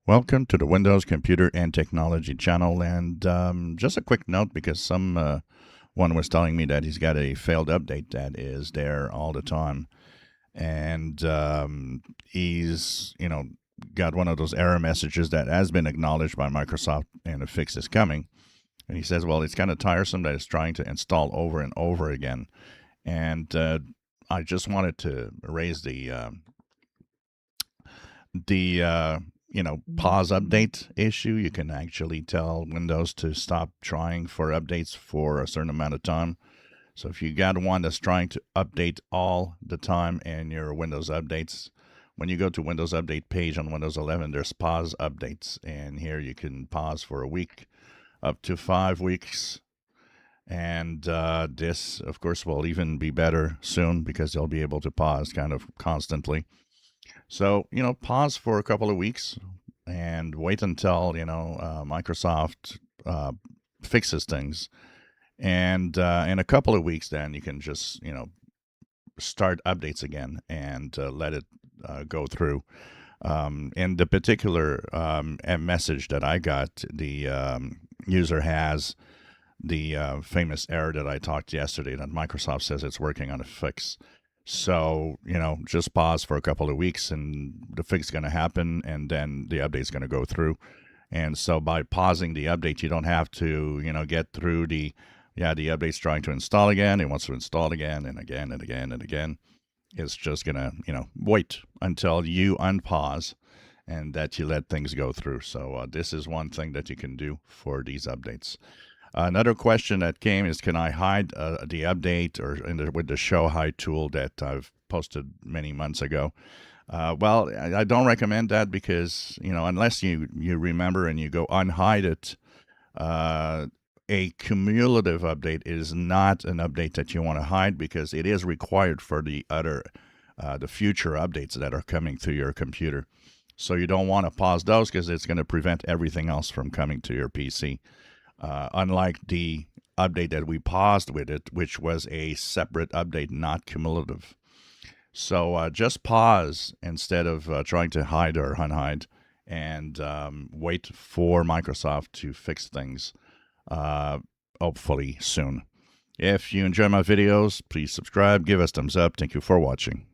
Welcome to the Windows Computer and Technology channel. And just a quick note, because one was telling me that he's got a failed update that is there all the time, and he's got one of those error messages that has been acknowledged by Microsoft, and a fix is coming. And he says, well, it's kind of tiresome that it's trying to install over and over again. And I just wanted to raise the pause update issue. You can actually tell Windows to stop trying for updates for a certain amount of time. So if you got one that's trying to update all the time in your Windows updates, when you go to Windows Update page on Windows 11, there's pause updates, and here you can pause for a week, up to 5 weeks. And this, of course, will even be better soon because you'll be able to pause kind of constantly. So, pause for a couple of weeks and wait until, Microsoft fixes things. And in a couple of weeks, then you can just, start updates again and let it go through. In the particular message that I got, the user has the famous error that I talked yesterday that Microsoft says it's working on a fix. So, just pause for a couple of weeks and the fix is going to happen, and then the update's going to go through. And so by pausing the update, you don't have to, get through the update's trying to install again. It wants to install again and again and again and again. It's just going to, wait until you unpause and that you let things go through. So this is one thing that you can do for these updates. Another question that came is, can I hide the update with the show hide tool that I've posted many months ago? Well, I don't recommend that because, unless you remember and you go unhide it, a cumulative update is not an update that you want to hide because it is required for the future updates that are coming to your computer. So you don't want to pause those because it's going to prevent everything else from coming to your PC. Unlike the update that we paused with it, which was a separate update, not cumulative. So just pause instead of trying to hide or unhide, and wait for Microsoft to fix things, hopefully soon. If you enjoy my videos, please subscribe, give us thumbs up. Thank you for watching.